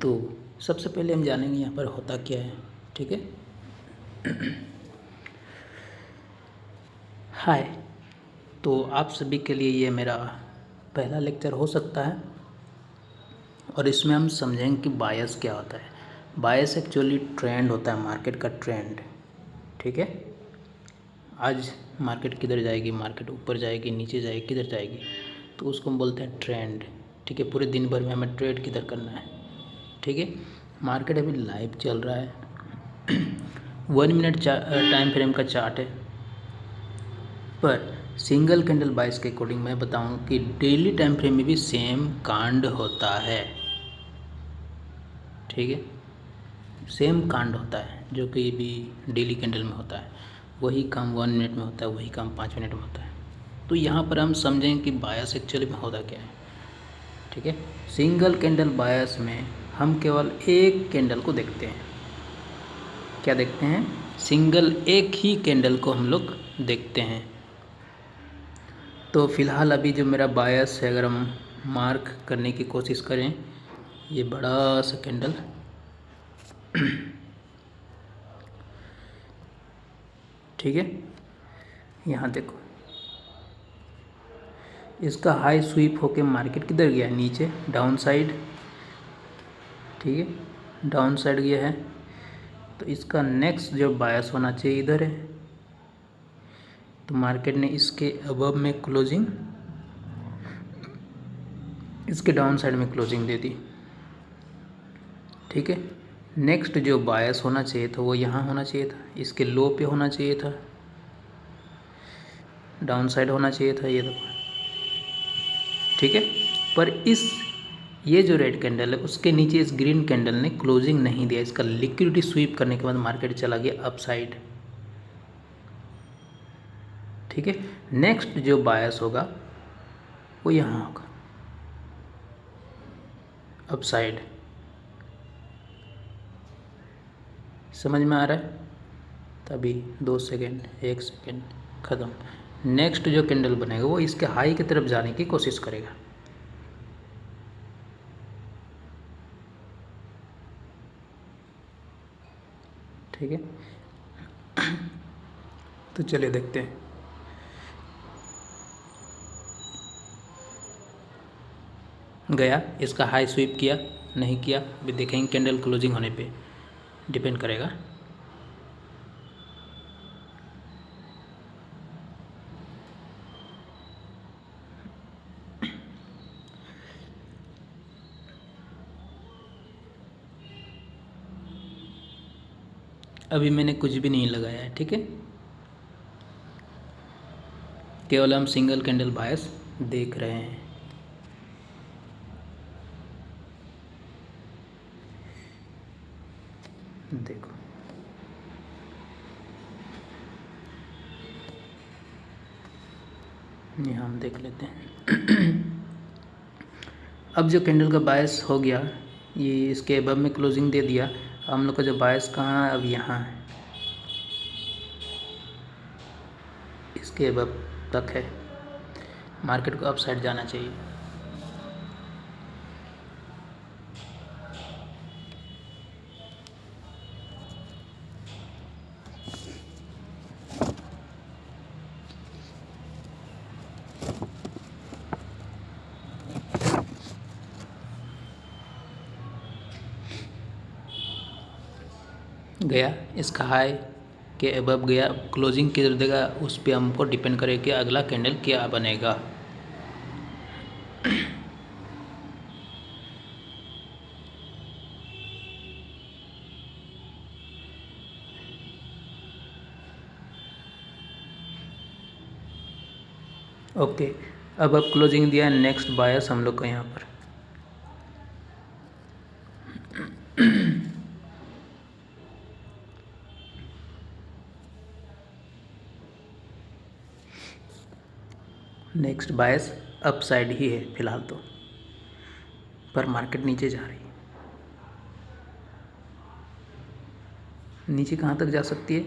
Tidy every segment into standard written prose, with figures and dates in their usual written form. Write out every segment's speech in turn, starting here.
तो सबसे पहले हम जानेंगे यहाँ पर होता क्या है। ठीक है। हाय, तो आप सभी के लिए ये मेरा पहला लेक्चर हो सकता है और इसमें हम समझेंगे कि बायस क्या होता है। बायस एक्चुअली ट्रेंड होता है, मार्केट का ट्रेंड। ठीक है, आज मार्केट किधर जाएगी, मार्केट ऊपर जाएगी, नीचे जाएगी, किधर जाएगी, तो उसको हम बोलते हैं ट्रेंड। ठीक है, पूरे दिन भर में हमें ट्रेड किधर करना है। ठीक है, मार्केट अभी लाइव चल रहा है। 1 मिनट टाइम फ्रेम का चार्ट है, पर सिंगल कैंडल बायस के अकॉर्डिंग मैं बताऊं कि डेली टाइम फ्रेम में भी सेम कांड होता है। ठीक है, सेम कांड होता है जो कि भी डेली कैंडल में होता है। वही काम 1 मिनट में होता है, वही काम 5 मिनट में होता है। तो यहाँ पर हम समझें कि बायस एक्चुअली में होता क्या है। ठीक है, सिंगल कैंडल बायस में हम केवल एक कैंडल को देखते हैं। क्या देखते हैं? सिंगल एक ही कैंडल को हम लोग देखते हैं। तो फिलहाल अभी जो मेरा बायस है, अगर हम मार्क करने की कोशिश करें, ये बड़ा सा कैंडल ठीक है, यहाँ देखो, इसका हाई स्वीप होके मार्केट किधर गया? नीचे, डाउन साइड। ठीक है, डाउन साइड गया है। तो इसका नेक्स्ट जो बायस होना चाहिए इधर है। तो मार्केट ने इसके अबव में क्लोजिंग, इसके डाउन साइड में क्लोजिंग दे दी। ठीक है, नेक्स्ट जो बायस होना चाहिए था वो यहाँ होना चाहिए था, इसके लो पे होना चाहिए था, डाउन साइड होना चाहिए था, ये देखो। ठीक है, पर ये जो रेड कैंडल है उसके नीचे इस ग्रीन कैंडल ने क्लोजिंग नहीं दिया। इसका लिक्विडिटी स्वीप करने के बाद मार्केट चला गया अप साइड। ठीक है, नेक्स्ट जो बायस होगा वो यहाँ होगा, अप साइड। समझ में आ रहा है? तभी 2 सेकेंड, 1 सेकेंड, ख़त्म। नेक्स्ट जो कैंडल बनेगा वो इसके हाई की तरफ जाने की कोशिश करेगा। ठीक है, तो चलिए देखते हैं। गया, इसका हाई स्वीप किया, नहीं किया, अभी देखेंगे कैंडल क्लोजिंग होने पे डिपेंड करेगा। अभी मैंने कुछ भी नहीं लगाया है। ठीक है, केवल हम सिंगल कैंडल बायस देख रहे हैं। देखो, यहाँ हम देख लेते हैं। अब जो कैंडल का बायस हो गया, ये इसके अबव में क्लोजिंग दे दिया। हम लोग का जो बायस कहाँ है? अब यहाँ है, इसके अबव तक है। मार्केट को अप साइड जाना चाहिए। गया, इसका हाई के अबव गया, क्लोजिंग किधर देगा उस पर हमको डिपेंड करे कि अगला कैंडल क्या बनेगा। ओके, अब क्लोजिंग दिया, नेक्स्ट बायस हम लोग का यहाँ पर नेक्स्ट बायस अप साइड ही है फिलहाल तो, पर मार्केट नीचे जा रही है। नीचे कहाँ तक जा सकती है?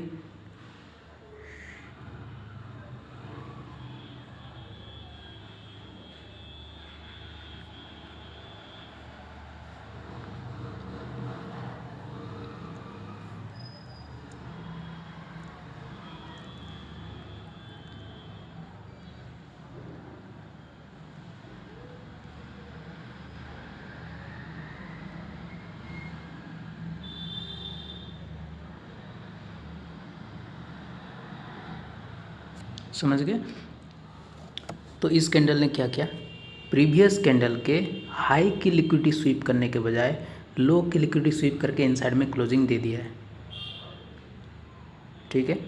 समझ गए। तो इस कैंडल ने क्या किया, प्रीवियस कैंडल के हाई की लिक्विडिटी स्वीप करने के बजाय लो की लिक्विडिटी स्वीप करके इनसाइड में क्लोजिंग दे दिया है। ठीक है,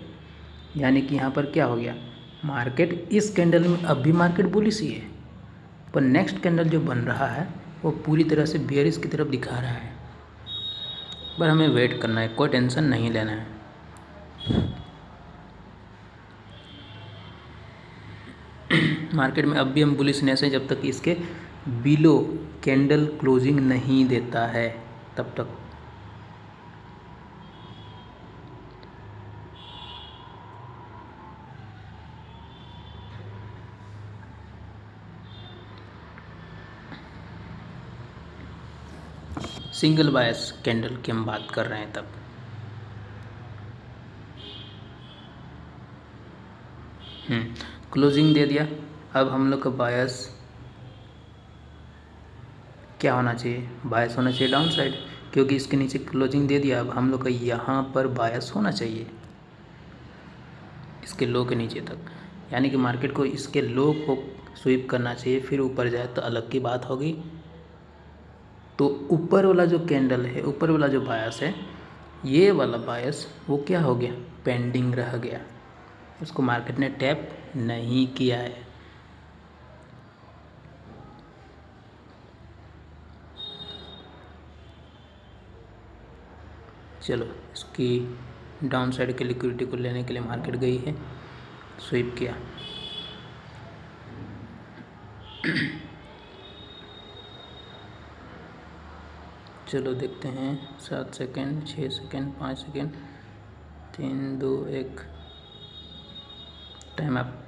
यानी कि यहाँ पर क्या हो गया, मार्केट इस कैंडल में अब भी मार्केट बुलिश ही है, पर नेक्स्ट कैंडल जो बन रहा है वो पूरी तरह से बेयरिश की तरफ दिखा रहा है। पर हमें वेट करना है, कोई टेंशन नहीं लेना है। मार्केट में अब भी हम बुलिशनेस है जब तक इसके बिलो कैंडल क्लोजिंग नहीं देता है तब तक। सिंगल बायस कैंडल की हम बात कर रहे हैं तब। क्लोजिंग दे दिया, अब हम लोग का बायस क्या होना चाहिए, बायस होना चाहिए डाउन साइड, क्योंकि इसके नीचे क्लोजिंग दे दिया। अब हम लोग का यहाँ पर बायस होना चाहिए इसके लो के नीचे तक, यानी कि मार्केट को इसके लो को स्वीप करना चाहिए, फिर ऊपर जाए तो अलग की बात होगी। तो ऊपर वाला जो कैंडल है, ऊपर वाला जो बायस है, ये वाला बायस वो क्या हो गया, पेंडिंग रह गया, उसको मार्केट ने टैप नहीं किया है। चलो, इसकी डाउन साइड की लिक्विडिटी को लेने के लिए मार्केट गई है, स्वीप किया। चलो देखते हैं, 7 second, 6 second, 5 second, 3, 2, 1, time up.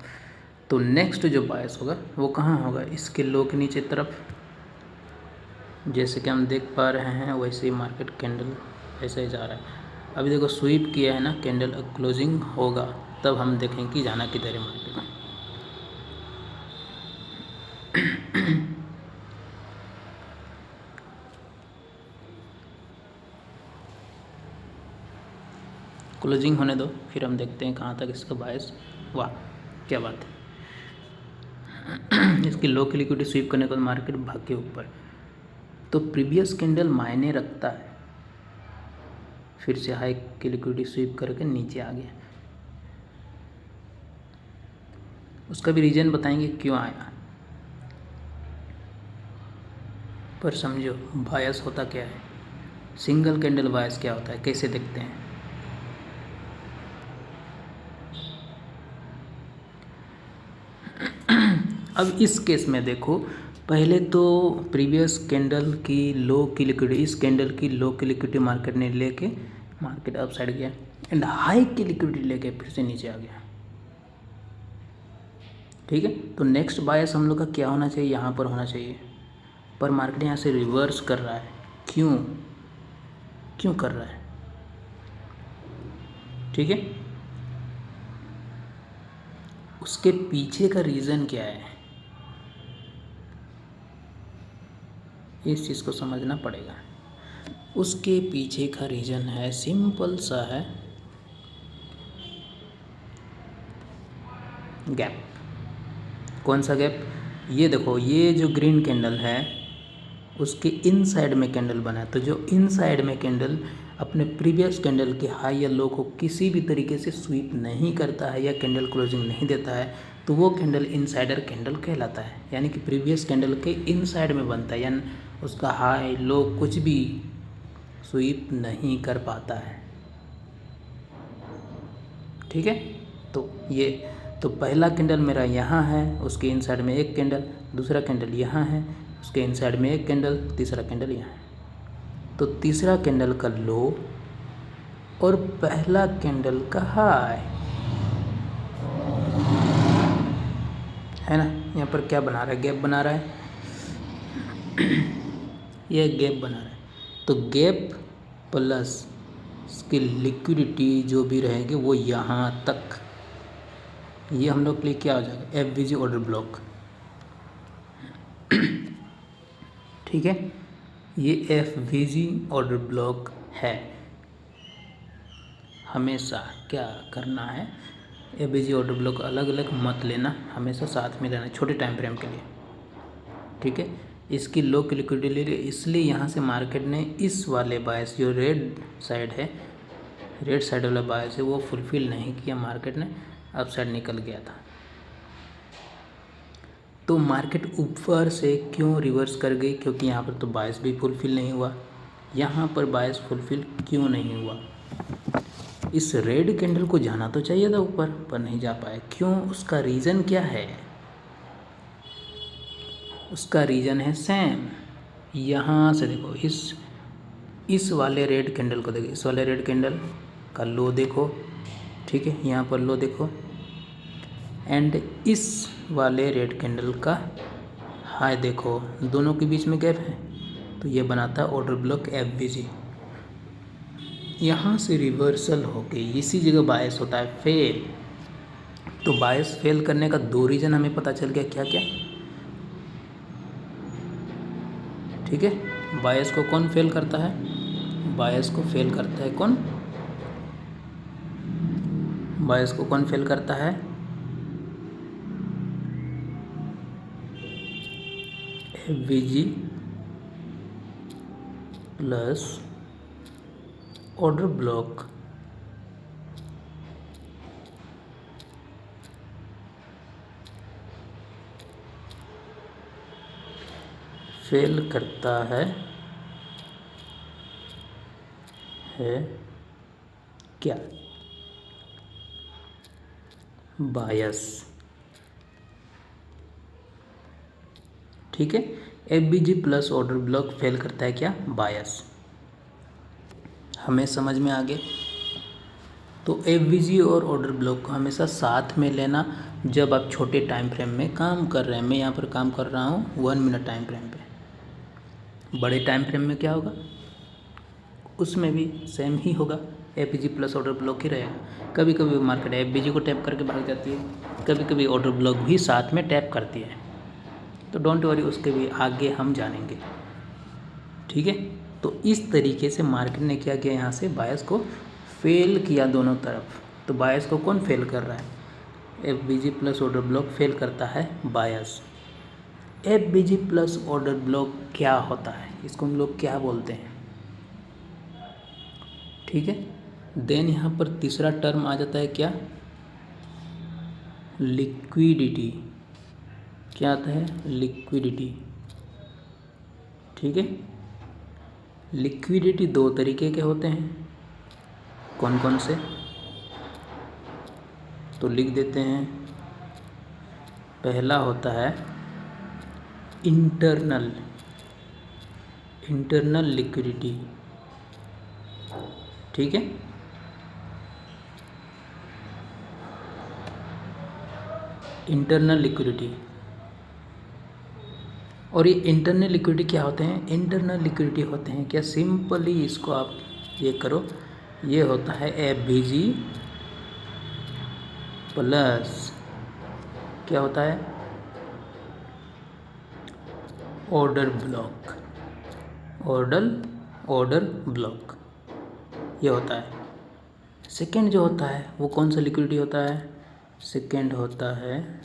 तो नेक्स्ट जो बायस होगा वो कहाँ होगा, इसके लो के नीचे तरफ। जैसे कि हम देख पा रहे हैं वैसे ही मार्केट कैंडल ऐसे ही जा रहा है। अभी देखो स्वीप किया है ना कैंडल, अब क्लोजिंग होगा तब हम देखें कि जाना किधर है मार्केट में। क्लोजिंग होने दो, फिर हम देखते हैं कहाँ तक इसका बायस। वाह क्या बात है। इसकी लो की लिक्विडिटी स्वीप करने के बाद मार्केट भाग के ऊपर। तो प्रीवियस कैंडल मायने रखता है, फिर से हाई की लिक्विडिटी स्वीप करके नीचे आ गया। उसका भी रीजन बताएंगे क्यों आया, पर समझो बायस होता क्या है, सिंगल कैंडल बायस क्या होता है, कैसे देखते हैं। अब इस केस में देखो, पहले तो प्रीवियस कैंडल की लो की लिक्विडिटी, इस कैंडल की लो की लिक्विडिटी मार्केट ने लेके मार्केट अप साइड गया, एंड हाई की लिक्विडिटी लेके फिर से नीचे आ गया। ठीक है, तो नेक्स्ट बायस हम लोग का क्या होना चाहिए, यहाँ पर होना चाहिए, पर मार्केट यहाँ से रिवर्स कर रहा है। क्यों क्यों कर रहा है, ठीक है, उसके पीछे का रीज़न क्या है, इस चीज़ को समझना पड़ेगा। उसके पीछे का रीज़न है, सिंपल सा है, गैप। कौन सा गैप, ये देखो, ये जो ग्रीन कैंडल है उसके इनसाइड में कैंडल बना है, तो जो इनसाइड में कैंडल अपने प्रीवियस कैंडल के हाई या लो को किसी भी तरीके से स्वीप नहीं करता है या कैंडल क्लोजिंग नहीं देता है, तो वो कैंडल इनसाइडर कैंडल कहलाता है, यानी कि प्रीवियस कैंडल के इनसाइड में बनता है, यानी उसका हाई लो कुछ भी स्वीप नहीं कर पाता है। ठीक है, तो ये तो पहला कैंडल मेरा यहाँ है, उसके इनसाइड में एक कैंडल, दूसरा कैंडल यहाँ है, उसके इनसाइड में एक कैंडल, तीसरा कैंडल यहाँ है। तो तीसरा कैंडल का लो और पहला कैंडल का हाई है ना, यहाँ पर क्या बना रहा है, गैप बना रहा है। यह गैप बना रहा है, तो गैप प्लस इसकी लिक्विडिटी जो भी रहेगी वो यहाँ तक, ये हम लोग के लिए क्या हो जाएगा, एफवीजी ऑर्डर ब्लॉक। ठीक है, ये एफवीजी ऑर्डर ब्लॉक है। हमेशा क्या करना है, एबीजी ऑर्डर ब्लॉक अलग अलग मत लेना, हमेशा साथ में लेना छोटे टाइम फ्रेम के लिए, ठीक है। इसकी लो लिक्विडिटी, इसलिए यहाँ से मार्केट ने इस वाले बायस जो रेड साइड है, रेड साइड वाला बायस है वो फुलफिल नहीं किया, मार्केट ने अप साइड निकल गया था। तो मार्केट ऊपर से क्यों रिवर्स कर गई, क्योंकि यहाँ पर तो बायस भी फुलफिल नहीं हुआ। यहाँ पर बायस फुलफिल क्यों नहीं हुआ, इस रेड कैंडल को जाना तो चाहिए था ऊपर, पर नहीं जा पाया, क्यों, उसका रीज़न क्या है? उसका रीज़न है सेम। यहाँ से देखो, इस वाले रेड कैंडल को देखो, इस वाले रेड कैंडल का लो देखो, ठीक है, यहाँ पर लो देखो, एंड इस वाले रेड कैंडल का हाई देखो, दोनों के बीच में गैप है, तो ये बनाता है ऑर्डर ब्लॉक एफबीजी। यहाँ से रिवर्सल हो गई, इसी जगह बायस होता है फेल। तो बायस फेल करने का दो रीज़न हमें पता चल गया, क्या क्या, ठीक है। बायस को कौन फेल करता है, बायस को फेल करता है कौन, बायस को कौन फेल करता है, FBG plus order block fail करता है क्या, बायस, ठीक है। FBG plus order block fail करता है क्या, बायस। हमें समझ में आ गया। तो एफबीजी और ऑर्डर ब्लॉक को हमेशा साथ में लेना जब आप छोटे टाइम फ्रेम में काम कर रहे हैं। मैं यहाँ पर काम कर रहा हूँ 1 मिनट टाइम फ्रेम पे, बड़े टाइम फ्रेम में क्या होगा, उसमें भी सेम ही होगा, एफबीजी प्लस ऑर्डर ब्लॉक ही रहेगा। कभी कभी मार्केट एफबीजी को टैप करके भाग जाती है, कभी कभी ऑर्डर ब्लॉक भी साथ में टैप करती है, तो डोंट वरी, उसके भी आगे हम जानेंगे, ठीक है। तो इस तरीके से मार्केट ने क्या किया, यहाँ से बायस को फेल किया दोनों तरफ। तो बायस को कौन फेल कर रहा है, FBG plus order block fail करता है बायस। एफबीजी प्लस ऑर्डर ब्लॉक क्या होता है, इसको हम लोग क्या बोलते हैं, ठीक है। देन यहाँ पर तीसरा टर्म आ जाता है क्या, लिक्विडिटी, क्या आता है, लिक्विडिटी, ठीक है। लिक्विडिटी दो तरीके के होते हैं, कौन कौन से, तो लिख देते हैं। पहला होता है इंटरनल लिक्विडिटी, ठीक है। इंटरनल लिक्विडिटी, और ये इंटरनल लिक्विडिटी क्या होते हैं, इंटरनल लिक्विडिटी होते हैं क्या, सिंपली इसको आप ये करो, ये होता है एफबीजी प्लस क्या होता है, ऑर्डर ब्लॉक, ऑर्डर ब्लॉक, ये होता है। सेकेंड जो होता है वो कौन सा लिक्विडिटी होता है, सेकेंड होता है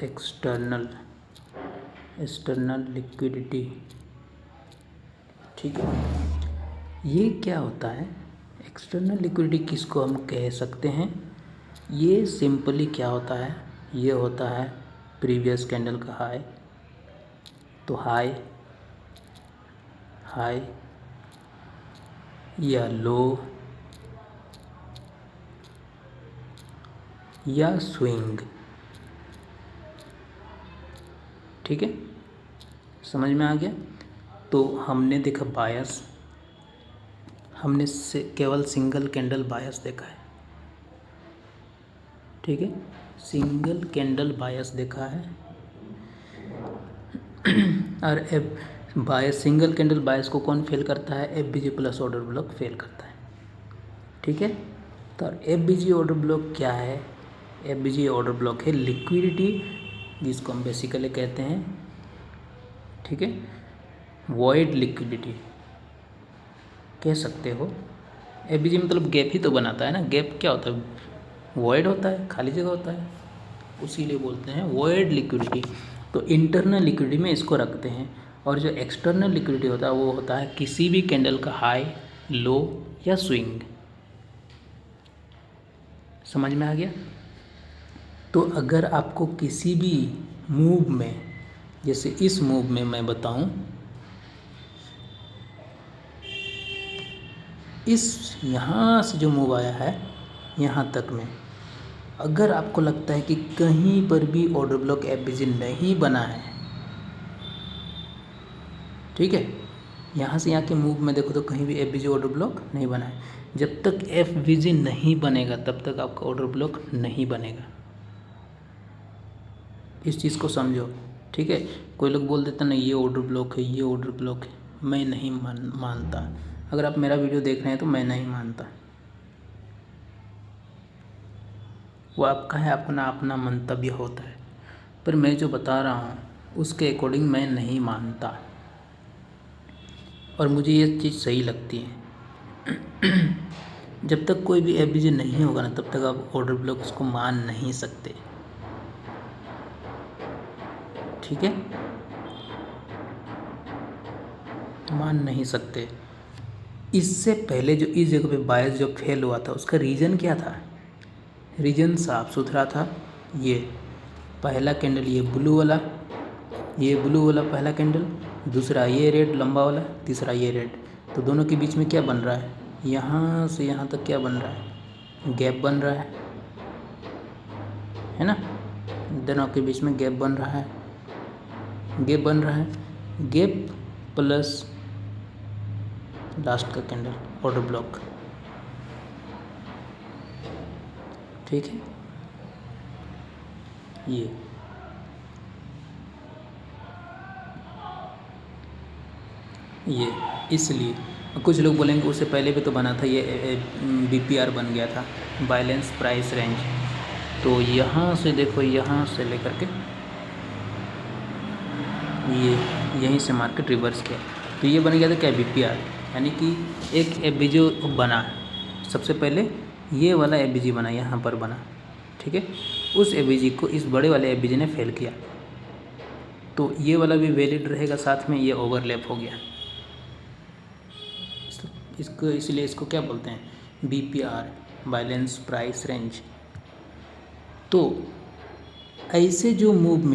एक्सटर्नल लिक्विडिटी, ठीक है। ये क्या होता है, एक्सटर्नल लिक्विडिटी किसको हम कह सकते हैं, ये सिंपली क्या होता है, ये होता है प्रीवियस कैंडल का हाई, तो हाई या लो या स्विंग, ठीक है, समझ में आ गया। तो हमने देखा बायस, हमने केवल सिंगल कैंडल बायस देखा है, ठीक है, सिंगल कैंडल बायस देखा है। और बायस, सिंगल कैंडल बायस को कौन फेल करता है, FBG plus order block fail करता है, ठीक है। तो एफबीजी ऑर्डर ब्लॉक क्या है, एफबीजी ऑर्डर ब्लॉक है लिक्विडिटी, जिसको हम बेसिकली कहते हैं, ठीक है, वॉइड लिक्विडिटी कह सकते हो। एबीजी मतलब गैप ही तो बनाता है ना। गैप क्या होता है? वॉइड होता है, खाली जगह होता है, उसी लिए बोलते हैं वॉइड लिक्विडिटी। तो इंटरनल लिक्विडिटी में इसको रखते हैं। और जो एक्सटर्नल लिक्विडिटी होता है वो होता है किसी भी कैंडल का हाई, लो या स्विंग। समझ में आ गया? तो अगर आपको किसी भी मूव में, जैसे इस मूव में मैं बताऊं, इस यहाँ से जो मूव आया है यहाँ तक में, अगर आपको लगता है कि कहीं पर भी ऑर्डर ब्लॉक एफबीजी नहीं बना है, ठीक है, यहाँ से यहाँ के मूव में देखो तो कहीं भी एफबीजी ऑर्डर ब्लॉक नहीं बना है। जब तक एफबीजी नहीं बनेगा तब तक आपका ऑर्डर ब्लॉक नहीं बनेगा। इस चीज़ को समझो, ठीक है। कोई लोग बोल देता नहीं ये ऑर्डर ब्लॉक है, ये ऑर्डर ब्लॉक है, मैं नहीं मानता। अगर आप मेरा वीडियो देख रहे हैं तो मैं नहीं मानता, वो आपका है, अपना अपना मंतव्य होता है। पर मैं जो बता रहा हूँ उसके अकॉर्डिंग मैं नहीं मानता और मुझे ये चीज़ सही लगती है। जब तक कोई भी एफबीजी नहीं होगा ना तब तक आप ऑर्डर ब्लॉक उसको मान नहीं सकते, ठीक है, मान नहीं सकते। इससे पहले जो इस जगह पे बायस जो फेल हुआ था उसका रीज़न क्या था? रीज़न साफ सुथरा था। ये पहला कैंडल, ये ब्लू वाला पहला कैंडल, दूसरा ये रेड लंबा वाला, तीसरा ये रेड। तो दोनों के बीच में क्या बन रहा है? यहाँ से यहाँ तक क्या बन रहा है? गैप बन रहा है ना। दोनों के बीच में गैप बन रहा है, गैप प्लस लास्ट का कैंडल ऑर्डर ब्लॉक, ठीक है। ये इसलिए कुछ लोग बोलेंगे उससे पहले भी तो बना था, ये बीपीआर बन गया था, बैलेंस प्राइस रेंज। तो यहाँ से देखो, यहाँ से लेकर के ये यहीं से मार्केट रिवर्स किया, तो ये बन गया था क्या? बीपीआर। यानी कि एक एफबीजी बना, सबसे पहले ये वाला एफबीजी बना, यहाँ पर बना, ठीक है। उस एफबीजी को इस बड़े वाले एफबीजी ने फेल किया, तो ये वाला भी वैलिड रहेगा, साथ में ये ओवरलैप हो गया। इसको इसलिए इसको क्या बोलते हैं? BPR, balance price range. तो ऐसे जो मूव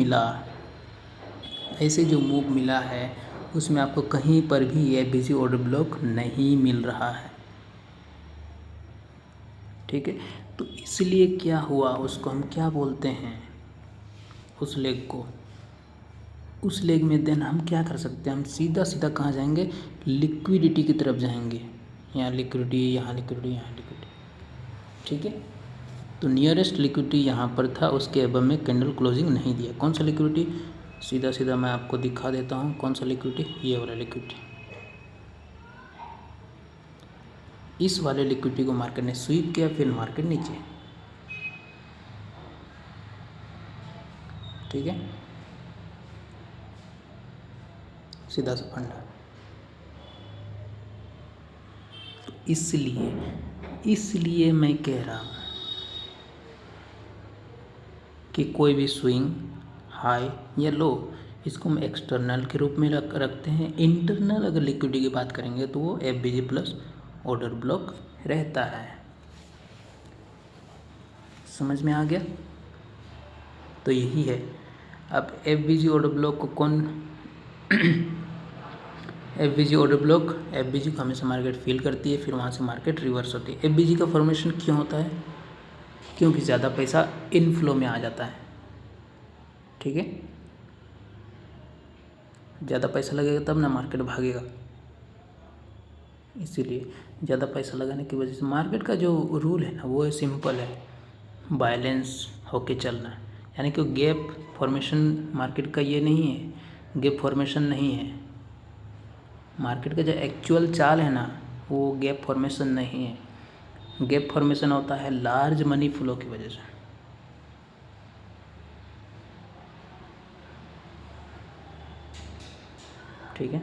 मिला है उसमें आपको कहीं पर भी एफबीजी ऑर्डर ब्लॉक नहीं मिल रहा है, ठीक है। तो इसलिए क्या हुआ, उसको हम क्या बोलते हैं, उस लेग को, उस लेग में देन हम क्या कर सकते हैं? हम सीधा सीधा कहाँ जाएंगे? लिक्विडिटी की तरफ जाएंगे। यहाँ लिक्विडिटी, यहाँ लिक्विडिटी, यहाँ लिक्विडिटी, ठीक है। तो नियरेस्ट लिक्विडिटी यहाँ पर था, उसके अबव में कैंडल क्लोजिंग नहीं दिया। कौन सा लिक्विडिटी? सीधा सीधा मैं आपको दिखा देता हूँ कौन सा लिक्विडिटी, ये वाला लिक्विडिटी। इस वाले लिक्विडिटी को मार्केट ने स्वीप किया, फिर मार्केट नीचे, ठीक है, सीधा सा फंडा। इसलिए मैं कह रहा हूँ कि कोई भी स्विंग हाई या लो, इसको हम एक्सटर्नल के रूप में रखते हैं। इंटरनल अगर लिक्विडिटी की बात करेंगे तो वो एफबीजी प्लस ऑर्डर ब्लॉक रहता है। समझ में आ गया? तो यही है। अब एफबीजी ऑर्डर ब्लॉक को एफबीजी को हमेशा मार्केट फील करती है, फिर वहाँ से मार्केट रिवर्स होती है। एफबीजी का फॉर्मेशन क्यों होता है? क्योंकि ज़्यादा पैसा इनफ्लो में आ जाता है, ठीक है। ज़्यादा पैसा लगेगा तब ना मार्केट भागेगा, इसीलिए ज़्यादा पैसा लगाने की वजह से मार्केट का जो रूल है ना वो है सिंपल है, बैलेंस होके चलना है। यानी कि गैप फॉर्मेशन मार्केट का ये नहीं है, गैप फॉर्मेशन नहीं है। मार्केट का जो एक्चुअल चाल है ना वो गैप फॉर्मेशन नहीं है। गैप फॉर्मेशन होता है लार्ज मनी फ्लो की वजह से, ठीक है।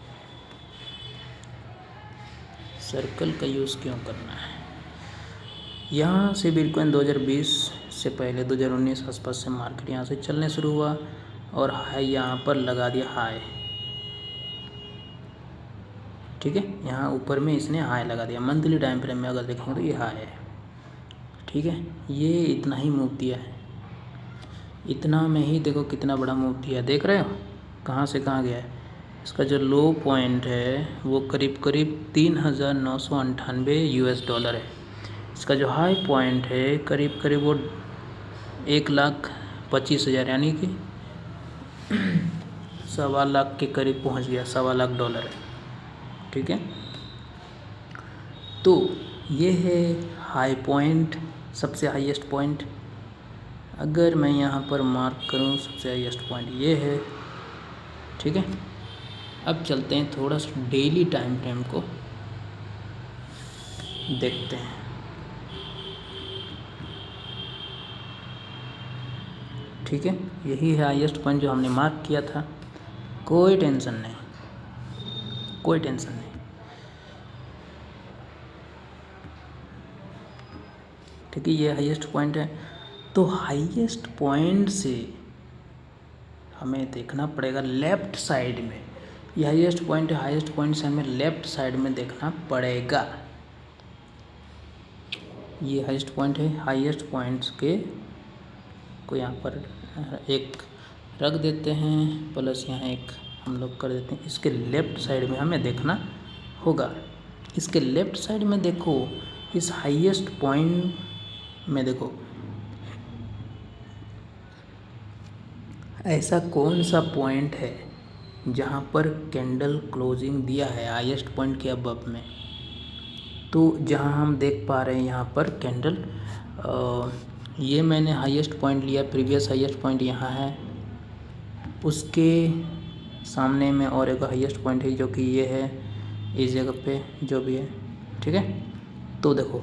सर्कल का यूज़ क्यों करना है। यहाँ से बिटकॉइन 2020 से पहले 2019 आसपास से मार्केट यहाँ से चलने शुरू हुआ और हाई यहाँ पर लगा दिया हाई, ठीक है। यहाँ ऊपर में इसने हाई लगा दिया। मंथली टाइम फ्रेम में अगर देखेंगे तो ये हाई है, ठीक है। ये इतना ही मूव दिया है, इतना में ही देखो कितना बड़ा मूव दिया, देख रहे हो कहाँ से कहाँ गया है। इसका जो लो पॉइंट है वो करीब करीब 3,998 US डॉलर है। इसका जो हाई पॉइंट है करीब करीब वो 1,25,000 यानी कि $1,15,000 के करीब पहुंच गया, $1,15,000 है, ठीक है। तो ये है हाई पॉइंट, सबसे हाईएस्ट पॉइंट। अगर मैं यहाँ पर मार्क करूँ सबसे हाईएस्ट पॉइंट ये है, ठीक है। अब चलते हैं थोड़ा सा डेली टाइम फ्रेम को देखते हैं, ठीक है। यही है हाईएस्ट पॉइंट जो हमने मार्क किया था। कोई टेंशन नहीं, कोई टेंशन नहीं, ठीक है। ये हाईएस्ट पॉइंट है। तो हाईएस्ट पॉइंट से हमें देखना पड़ेगा लेफ़्ट साइड में। ये हाईएस्ट पॉइंट है, हाईएस्ट पॉइंट से हमें लेफ़्ट साइड में देखना पड़ेगा। ये हाईएस्ट पॉइंट है, हाईएस्ट पॉइंट्स के को यहाँ पर एक रख देते हैं, प्लस यहाँ एक हम लोग कर देते हैं। इसके लेफ़्ट साइड में हमें देखना होगा। इसके लेफ़्ट साइड में देखो, इस हाईएस्ट पॉइंट में देखो ऐसा कौन सा पॉइंट है जहाँ पर कैंडल क्लोजिंग दिया है हाईएस्ट पॉइंट के अबव में। तो जहाँ हम देख पा रहे हैं यहाँ पर कैंडल, ये मैंने हाईएस्ट पॉइंट लिया, प्रीवियस हाईएस्ट पॉइंट यहाँ है, उसके सामने में और एक हाईएस्ट पॉइंट है जो कि ये है, इस जगह पे जो भी है, ठीक है। तो देखो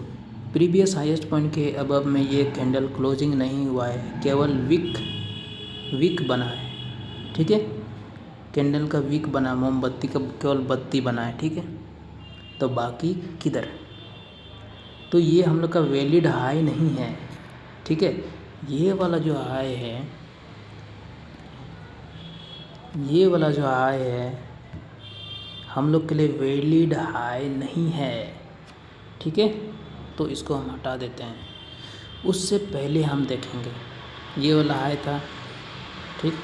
प्रीवियस हाईएस्ट पॉइंट के अबव में ये कैंडल क्लोजिंग नहीं हुआ है, केवल विक बना है, ठीक है। कैंडल का विक बना, मोमबत्ती का केवल बत्ती बना है, ठीक है। तो बाकी किधर, तो ये हम लोग का वैलिड हाई नहीं है, ठीक है। ये वाला जो हाई है, ये वाला जो हाई है हम लोग के लिए वैलिड हाई नहीं है, ठीक है। तो इसको हम हटा देते हैं। उससे पहले हम देखेंगे ये वाला हाई था, ठीक।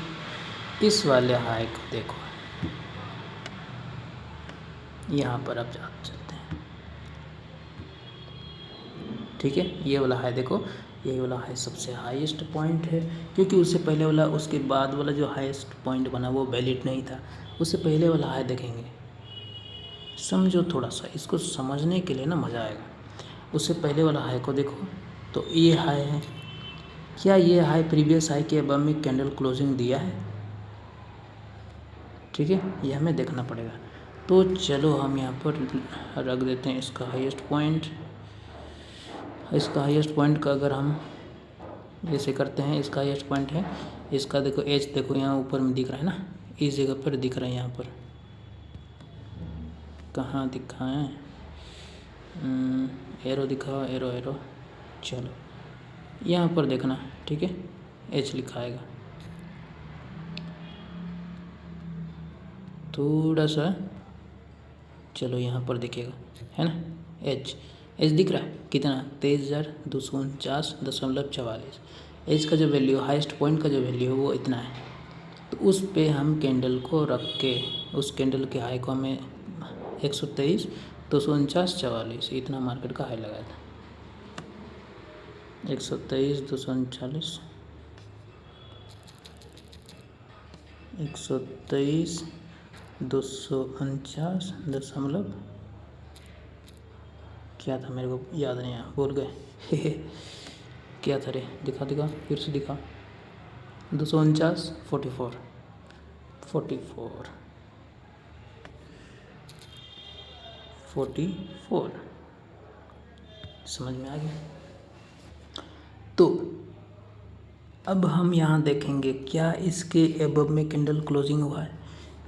इस वाले हाई को देखो, यहाँ पर अब चलते हैं, ठीक है। ये वाला हाई देखो, ये वाला हाई सबसे हाईएस्ट पॉइंट है, क्योंकि उससे पहले वाला, उसके बाद वाला जो हाईएस्ट पॉइंट बना वो वैलिड नहीं था। उससे पहले वाला हाई देखेंगे, समझो थोड़ा सा, इसको समझने के लिए ना मज़ा आएगा। उससे पहले वाला हाई को देखो, तो ये हाई है, क्या ये हाई प्रीवियस हाई के अबव में कैंडल क्लोजिंग दिया है, ठीक है। ये हमें देखना पड़ेगा। तो चलो हम यहाँ पर रख देते हैं इसका हाईएस्ट पॉइंट। इसका हाईएस्ट पॉइंट का अगर हम जैसे करते हैं, इसका हाईएस्ट पॉइंट है, इसका देखो एज देखो यहाँ ऊपर में दिख रहा है ना, इस जगह पर दिख रहा है। यहाँ पर कहाँ दिखा है, एरो दिखाओ, एरो, चलो यहाँ पर देखना, ठीक है। एच लिखा आएगा, थोड़ा सा, चलो यहाँ पर दिखेगा, है ना। एच दिख रहा है कितना, 23,249.44। एच का जो वैल्यू, हाईएस्ट पॉइंट का जो वैल्यू है वो इतना है। तो उस पे हम कैंडल को रख के, उस कैंडल के हाई को हमें 123,249.44 इतना मार्केट का हाई लगाया था। 123,249, 123,249 क्या था, मेरे को याद नहीं आया, भूल गए क्या था रे, दिखा फिर से दिखा, 249, 44 समझ में आ गया। तो अब हम यहाँ देखेंगे क्या इसके एबव में कैंडल क्लोजिंग हुआ है।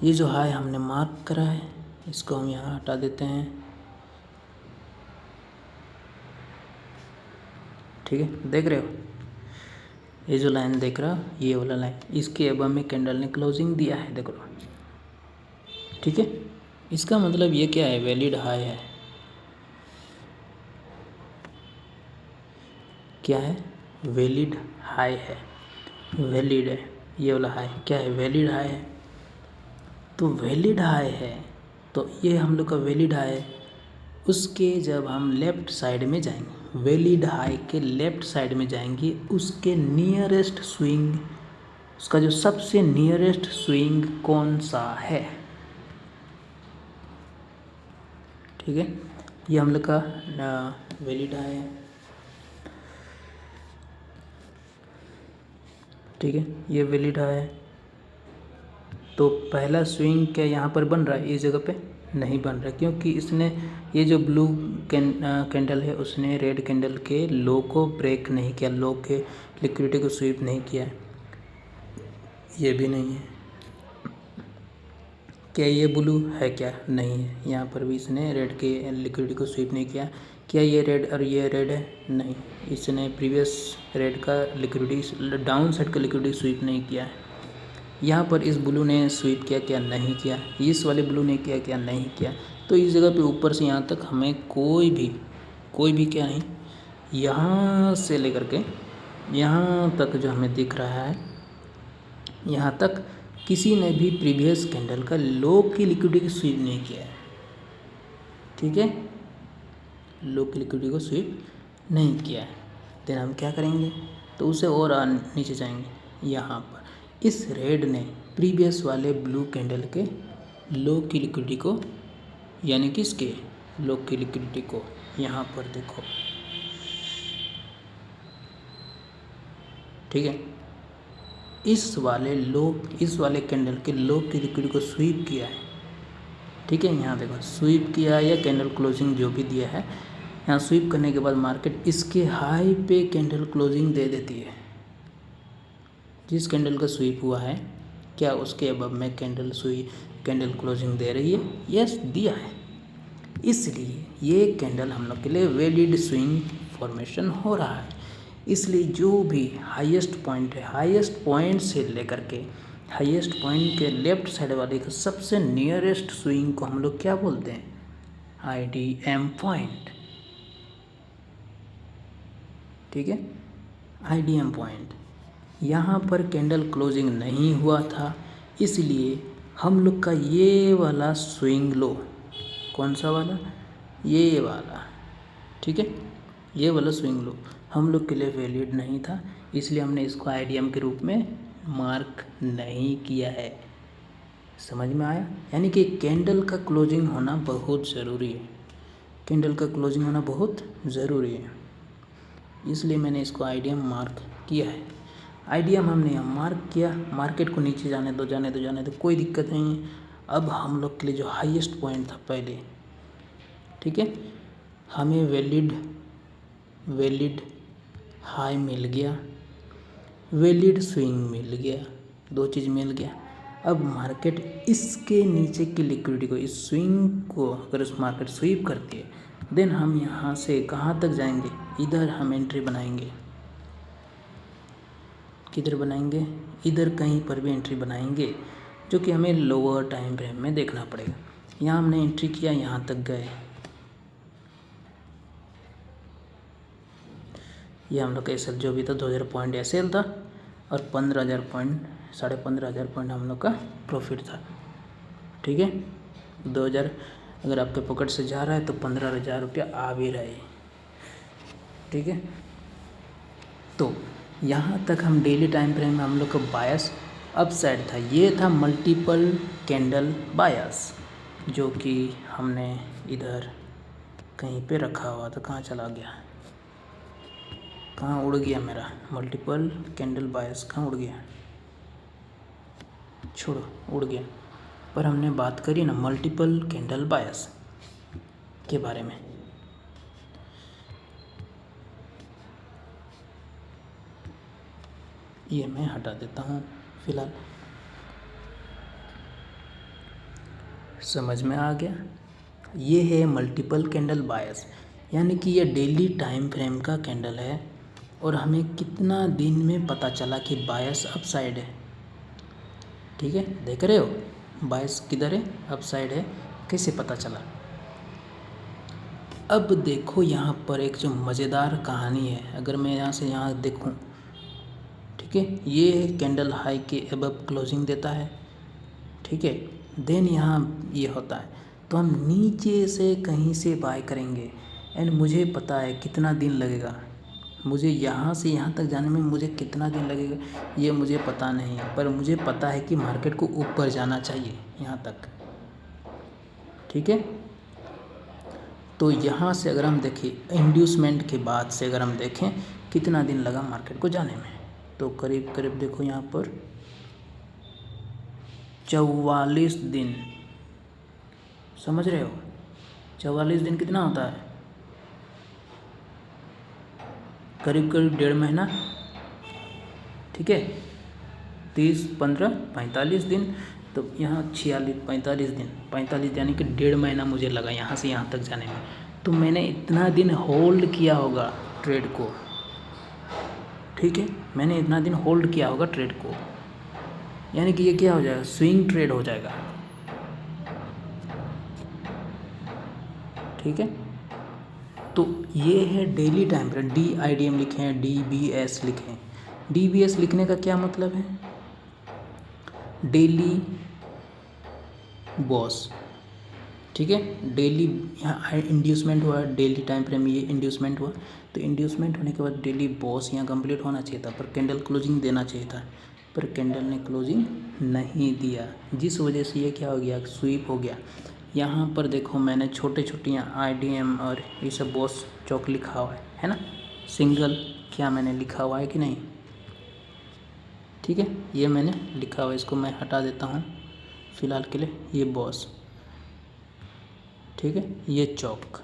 ये जो हाई हमने मार्क करा है, इसको हम यहाँ हटा देते हैं, ठीक है, देख रहे हो ये जो लाइन देख रहा हो, ये वाला लाइन, इसके अब में कैंडल ने क्लोजिंग दिया है, देख लो। ठीक है, इसका मतलब ये क्या है, वैलिड हाई है। क्या है, वैलिड हाई है, वैलिड है ये वाला हाई, क्या है, वैलिड हाई है। तो वैलिड हाई है, तो ये हम लोग का वैलिड हाई है। उसके जब हम लेफ़्ट साइड में जाएंगे, वैलिड हाई के लेफ़्ट साइड में जाएंगे, उसके नियरेस्ट स्विंग, उसका जो सबसे नियरेस्ट स्विंग कौन सा है। ठीक है, ये हम लोग का वैलिड हाई है। ठीक है, ये वैलिड हाई है। तो पहला स्विंग क्या यहाँ पर बन रहा है, इस जगह पे नहीं बन रहा, क्योंकि इसने ये जो ब्लू कैंडल है उसने रेड कैंडल के लो को ब्रेक नहीं किया, लो के लिक्विडिटी को स्वीप नहीं किया है। ये भी नहीं है। क्या ये ब्लू है, क्या नहीं है, यहाँ पर भी इसने रेड के लिक्विडिटी को स्वीप नहीं किया। क्या ये रेड और ये रेड है, नहीं, इसने प्रीवियस रेड का लिक्विडिटी, डाउन साइड का लिक्विडिटी स्वीप नहीं किया है। यहाँ पर इस ब्लू ने स्वीप किया, क्या नहीं किया, इस वाले ब्लू ने किया, क्या नहीं किया। तो इस जगह पे ऊपर से यहाँ तक हमें कोई भी क्या नहीं, यहाँ से लेकर के यहाँ तक जो हमें दिख रहा है, यहाँ तक किसी ने भी प्रीवियस कैंडल का लो की लिक्विडिटी को स्वीप नहीं किया है। ठीक है, लो की लिक्विडिटी को स्वीप नहीं किया है। देन हम क्या करेंगे, तो उसे और नीचे जाएंगे, यहाँ पर इस रेड ने प्रीवियस वाले ब्लू कैंडल के लो की लिक्विडिटी को, यानी कि इसके लो की लिक्विडिटी को, यहाँ पर देखो। ठीक है, इस वाले कैंडल के लो की लिक्विडिटी को स्वीप किया है। ठीक है, यहाँ देखो स्वीप किया या कैंडल क्लोजिंग जो भी दिया है, यहाँ स्वीप करने के बाद मार्केट इसके हाई पे कैंडल क्लोजिंग दे देती है। जिस कैंडल का स्वीप हुआ है, क्या उसके अबव में कैंडल क्लोजिंग दे रही है, यस दिया है। इसलिए ये कैंडल हम लोग के लिए वैलिड स्विंग फॉर्मेशन हो रहा है। इसलिए जो भी हाईएस्ट पॉइंट है, हाईएस्ट पॉइंट से लेकर के हाईएस्ट पॉइंट के लेफ्ट साइड वाले का सबसे नियरेस्ट स्विंग को हम लोग क्या बोलते हैं, IDM पॉइंट। ठीक है, IDM पॉइंट। यहाँ पर कैंडल क्लोजिंग नहीं हुआ था, इसलिए हम लोग का ये वाला स्विंग लो, कौन सा वाला, ये वाला, ठीक है, ये वाला स्विंग लो हम लोग के लिए वैलिड नहीं था, इसलिए हमने इसको IDM के रूप में मार्क नहीं किया है। समझ में आया, यानी कि कैंडल का क्लोजिंग होना बहुत ज़रूरी है, कैंडल का क्लोजिंग होना बहुत ज़रूरी है, इसलिए मैंने इसको IDM मार्क किया है। IDM हमने यहाँ मार्क किया, मार्केट को नीचे जाने दो, कोई दिक्कत नहीं है। अब हम लोग के लिए जो हाईएस्ट पॉइंट था पहले, ठीक है, हमें वैलिड हाई मिल गया, वैलिड स्विंग मिल गया, दो चीज़ मिल गया। अब मार्केट इसके नीचे की लिक्विडिटी को, इस स्विंग को अगर उस मार्केट स्वीप करती है, देन हम यहाँ से कहाँ तक जाएंगे, इधर हम एंट्री बनाएंगे। किधर बनाएंगे, इधर कहीं पर भी एंट्री बनाएंगे, जो कि हमें लोअर टाइम फ्रेम में देखना पड़ेगा। यहाँ हमने एंट्री किया, यहाँ तक गए, ये हम लोग का एसएल जो भी था 2000 पॉइंट एसएल था, और 15,000 पॉइंट, 15,500 पॉइंट हम लोग का प्रॉफिट था। ठीक है, 2000 अगर आपके पॉकेट से जा रहा है तो 15,000 रुपया आ भी रहा है। ठीक है, तो यहाँ तक हम डेली टाइम फ्रेम में हम लोग का बायस अप साइड था, ये था मल्टीपल कैंडल बायस, जो कि हमने इधर कहीं पे रखा हुआ था। कहाँ चला गया, कहाँ उड़ गया मेरा मल्टीपल कैंडल बायस, कहाँ उड़ गया, छोड़ो उड़ गया। पर हमने बात करी ना मल्टीपल कैंडल बायस के बारे में। ये मैं हटा देता हूँ फिलहाल। समझ में आ गया, ये है मल्टीपल कैंडल बायस, यानी कि ये डेली टाइम फ्रेम का कैंडल है, और हमें कितना दिन में पता चला कि बायस अपसाइड है। ठीक है, देख रहे हो बायस किधर है, अपसाइड है, कैसे पता चला। अब देखो यहाँ पर एक जो मज़ेदार कहानी है, अगर मैं यहाँ से यहाँ देखूँ, ठीक है, ये कैंडल हाई के अबव क्लोजिंग देता है, ठीक है, देन यहाँ ये होता है, तो हम नीचे से कहीं से बाय करेंगे एंड मुझे पता है कितना दिन लगेगा, मुझे यहाँ से यहाँ तक जाने में मुझे कितना दिन लगेगा ये मुझे पता नहीं है, पर मुझे पता है कि मार्केट को ऊपर जाना चाहिए यहाँ तक। ठीक है, तो यहाँ से अगर हम देखें इंड्यूसमेंट के बाद से अगर हम देखें कितना दिन लगा मार्केट को जाने में, तो करीब करीब देखो यहाँ पर 44 दिन, समझ रहे हो 44 दिन कितना होता है, करीब करीब 1.5 महीना। ठीक है, 30, 15, 45 दिन, तो यहाँ 46, 45 दिन, 45 यानी कि 1.5 महीना मुझे लगा यहाँ से यहाँ तक जाने में। तो मैंने इतना दिन होल्ड किया होगा ट्रेड को, ठीक है, मैंने इतना दिन होल्ड किया होगा ट्रेड को, यानी कि ये क्या हो जाएगा, स्विंग ट्रेड हो जाएगा। ठीक है, तो ये है डेली टाइम फ्रेम, DIDM लिखे हैं, DBS लिखे हैं। DBS लिखने का क्या मतलब है, डेली बॉस। ठीक है, डेली यहाँ इंड्यूसमेंट हुआ, डेली टाइम फ्रेम ये इंड्यूसमेंट हुआ, तो इंड्यूसमेंट होने के बाद डेली बॉस यहाँ कंप्लीट होना चाहिए था, पर कैंडल क्लोजिंग देना चाहिए था, पर कैंडल ने क्लोजिंग नहीं दिया, जिस वजह से ये क्या हो गया, स्वीप हो गया। यहाँ पर देखो मैंने छोटे छोटे यहाँ IDM और ये सब बॉस चौक लिखा हुआ है ना, सिंगल क्या मैंने लिखा हुआ है कि नहीं। ठीक है, ये मैंने लिखा हुआ है, इसको मैं हटा देता हूँ फिलहाल के लिए, ये बॉस। ठीक है, ये चौक,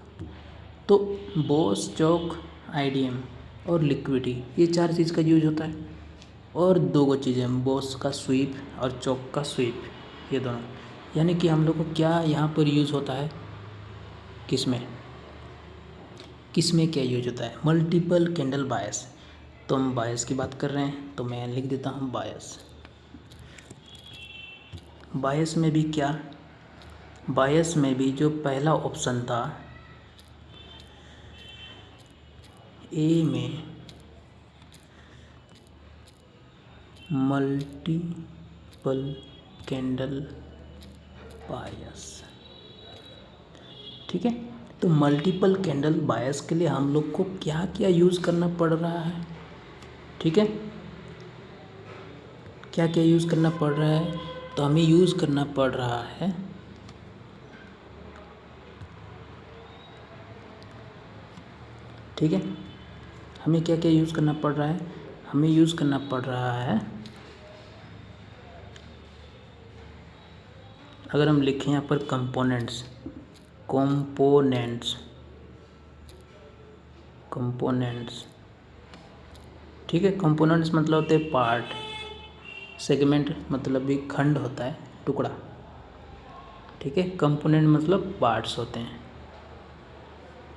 तो बॉस, चौक, IDM और लिक्विडिटी, ये 4 चीज़ का यूज होता है, और 2 चीज़ें, बॉस का स्वीप और चौक का स्वीप, ये दोनों, यानी कि हम लोग को क्या यहाँ पर यूज़ होता है, किस में क्या यूज होता है, मल्टीपल कैंडल बायस। तो हम बायस की बात कर रहे हैं, तो मैं लिख देता हूँ बायस। बायस में भी क्या, बायस में भी जो पहला ऑप्शन था ए में, मल्टीपल कैंडल बायस। ठीक है, तो मल्टीपल कैंडल बायस के लिए हम लोग को क्या क्या यूज़ करना पड़ रहा है। ठीक है, क्या क्या यूज़ करना पड़ रहा है, तो हमें यूज़ करना पड़ रहा है ठीक है, हमें क्या क्या यूज़ करना पड़ रहा है, हमें यूज़ करना पड़ रहा है, अगर हम लिखें यहाँ पर कंपोनेंट्स, ठीक है, कंपोनेंट्स मतलब होते हैं पार्ट, सेगमेंट मतलब भी खंड होता है, टुकड़ा। ठीक है, कंपोनेंट मतलब पार्ट्स होते हैं।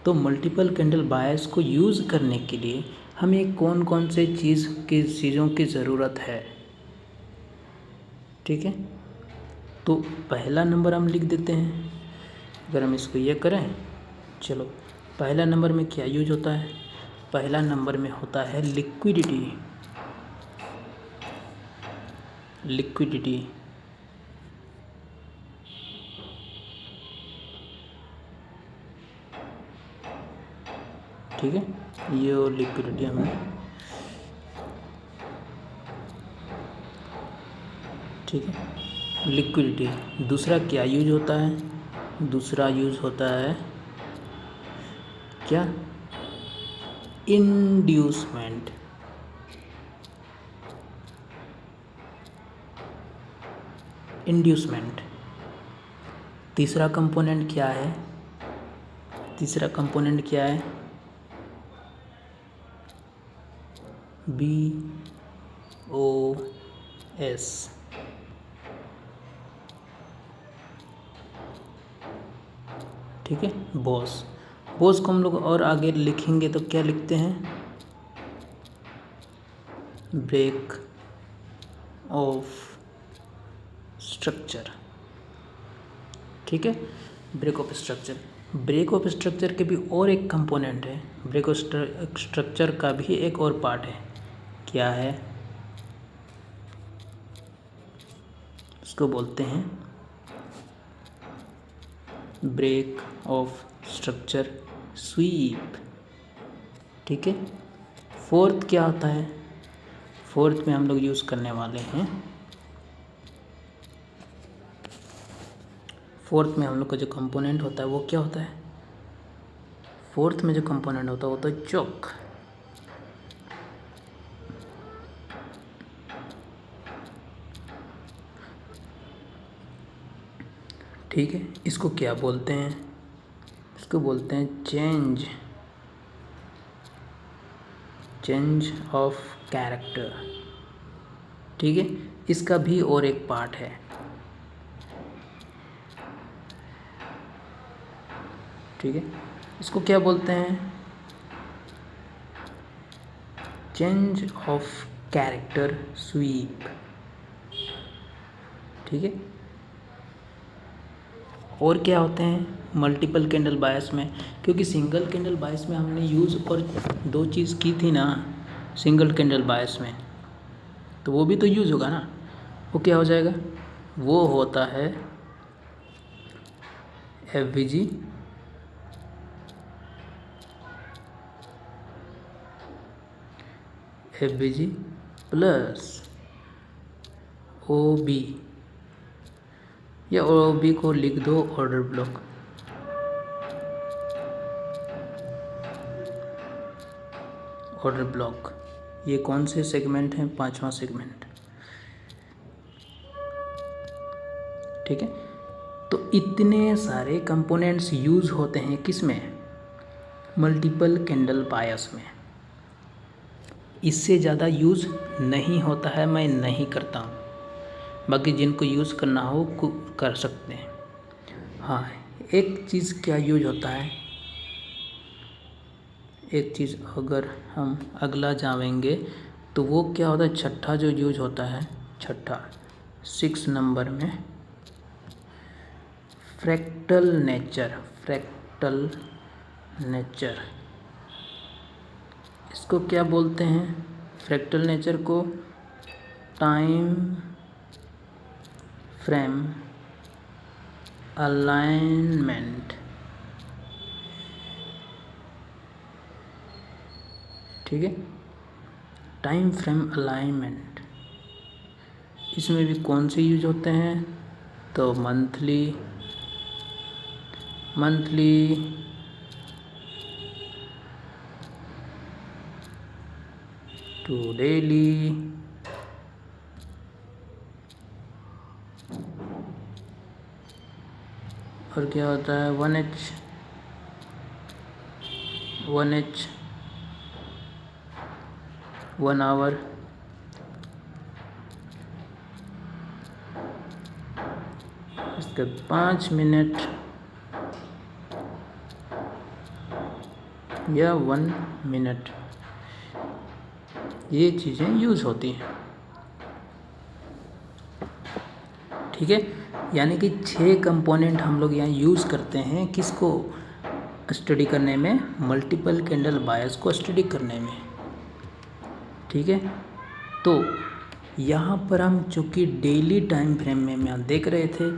तो मल्टीपल कैंडल बायस को यूज़ करने के लिए हमें कौन कौन से चीज़ों की ज़रूरत है। ठीक है, तो पहला नंबर हम लिख देते हैं, अगर हम इसको ये करें, चलो पहला नंबर में क्या यूज होता है, पहला नंबर में होता है लिक्विडिटी। ठीक है, ये और लिक्विडिटी हमें, ठीक है, लिक्विडिटी। दूसरा क्या यूज होता है, दूसरा यूज होता है क्या, इंड्यूसमेंट। तीसरा कंपोनेंट क्या है, BOS। ठीक है, बॉस को हम लोग और आगे लिखेंगे तो क्या लिखते हैं, ब्रेक ऑफ स्ट्रक्चर। ठीक है, break of structure. Break of structure के भी और एक कंपोनेंट है, ब्रेक ऑफ स्ट्रक्चर का भी एक और पार्ट है। क्या है? इसको बोलते हैं ब्रेक ऑफ स्ट्रक्चर स्वीप। ठीक है। फोर्थ क्या होता है? फोर्थ में हम लोग यूज़ करने वाले हैं, फोर्थ में हम लोग का जो कंपोनेंट होता है वो क्या होता है? फोर्थ में जो कंपोनेंट होता है वो तो चोक। ठीक है, इसको क्या बोलते हैं? इसको बोलते हैं चेंज ऑफ कैरेक्टर। ठीक है, इसका भी और एक पार्ट है। ठीक है, इसको क्या बोलते हैं? Change of character sweep. ठीक है, और क्या होते हैं मल्टीपल कैंडल बायस में? क्योंकि सिंगल कैंडल बायस में हमने यूज़ और दो चीज़ की थी ना सिंगल कैंडल बायस में, तो वो भी तो यूज़ होगा ना। वो क्या हो जाएगा? वो होता है FVG प्लस OB, या OB को लिख दो ऑर्डर ब्लॉक। ऑर्डर ब्लॉक ये कौन से सेगमेंट हैं? पांचवा सेगमेंट। ठीक है, तो इतने सारे कंपोनेंट्स यूज़ होते हैं किस में? मल्टीपल कैंडल बायस में। इससे ज़्यादा यूज़ नहीं होता है, मैं नहीं करता हूँ। बाकी जिनको यूज़ करना हो कर सकते हैं। हाँ, एक चीज़ क्या यूज होता है, एक चीज़ अगर हम अगला जानेंगे तो वो क्या होता है? छठा जो यूज होता है, छठा 6 नंबर में फ्रैक्टल नेचर। इसको क्या बोलते हैं? फ्रैक्टल नेचर को टाइम फ्रेम अलाइनमेंट। ठीक है, टाइम फ्रेम अलाइनमेंट। इसमें भी कौन से यूज होते हैं? तो मंथली टू डेली, और क्या होता है 1H 1 आवर, इसके 5 मिनट या 1 मिनट, ये चीज़ें यूज़ होती हैं। ठीक है, यानी कि 6 कंपोनेंट हम लोग यहाँ यूज़ करते हैं किसको स्टडी करने में? मल्टीपल कैंडल बायस को स्टडी करने में। ठीक है, तो यहाँ पर हम चूँकि डेली टाइम फ्रेम में हम देख रहे थे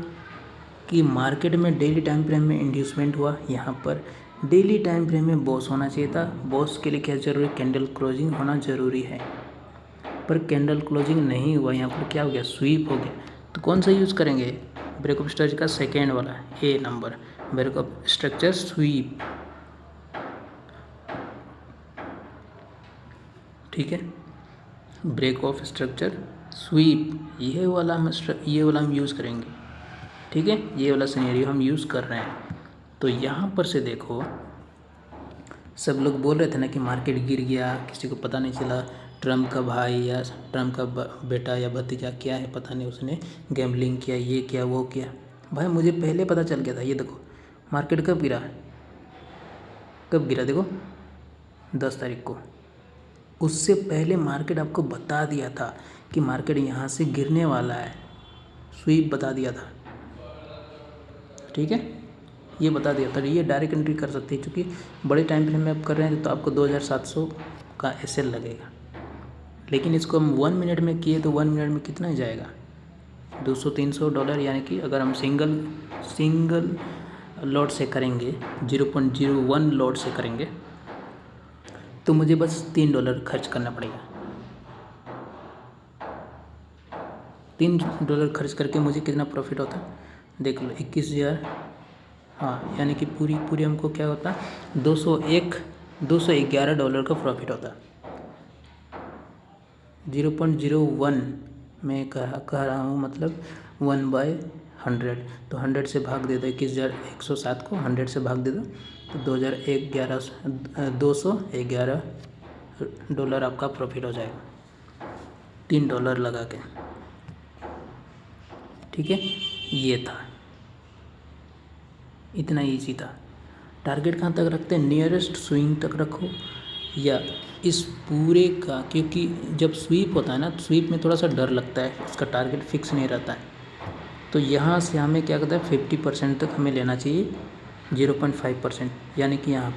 कि मार्केट में डेली टाइम फ्रेम में इंड्यूसमेंट हुआ, यहाँ पर डेली टाइम फ्रेम में बॉस होना चाहिए था। बॉस के लिए क्या जरूरी? कैंडल क्लोजिंग होना ज़रूरी है, पर कैंडल क्लोजिंग नहीं हुआ। यहाँ पर क्या हो गया? स्वीप हो गया। तो कौन सा यूज़ करेंगे? ब्रेक ऑफ स्ट्रक्चर का सेकेंड वाला A number, break of structure sweep. ठीक है, ब्रेक ऑफ स्ट्रक्चर स्वीप ये वाला हम यूज़ करेंगे। ठीक है, ये वाला सिनेरियो हम यूज़ कर रहे हैं। तो यहाँ पर से देखो, सब लोग बोल रहे थे ना कि मार्केट गिर गया, किसी को पता नहीं चला, ट्रम्प का भाई या ट्रम्प का बेटा या भतीजा क्या है पता नहीं, उसने गैम्बलिंग किया, ये किया वो किया। भाई मुझे पहले पता चल गया था। ये देखो मार्केट कब गिरा, कब गिरा? देखो 10 तारीख को उससे पहले मार्केट आपको बता दिया था कि मार्केट यहाँ से गिरने वाला है, स्वीप बता दिया था, ठीक है, ये बता दिया था। ये डायरेक्ट एंट्री कर सकते हैं, क्योंकि बड़े टाइम फ्रेम में आप कर रहे हैं तो आपको 2700 का एसएल लगेगा। लेकिन इसको हम 1 मिनट में किए तो 1 मिनट में कितना जाएगा, $200-300। यानी कि अगर हम सिंगल लॉट से करेंगे, 0.01 लॉट से करेंगे तो मुझे बस $3 खर्च करना पड़ेगा। $3 खर्च करके मुझे कितना प्रॉफिट होता है, देख लो, 21,000। हाँ, यानी कि पूरी हमको क्या होता है, $211 का प्रॉफिट होता है। 0.01 में कह रहा हूँ, मतलब 1/100, तो 100 से भाग दे दो, 21,107 को 100 से भाग दे दो तो $211 आपका प्रॉफिट हो जाएगा, $3 लगा के, ठीक है। ये था, इतना ईजी था। टारगेट कहाँ तक रखते हैं, नियरेस्ट स्विंग तक रखो, या इस पूरे का, क्योंकि जब स्वीप होता है ना, तो स्वीप में थोड़ा सा डर लगता है, उसका टारगेट फिक्स नहीं रहता है। तो यहाँ से हमें क्या कहता है, 50% तक हमें लेना चाहिए, 0.5%, यानी कि यहाँ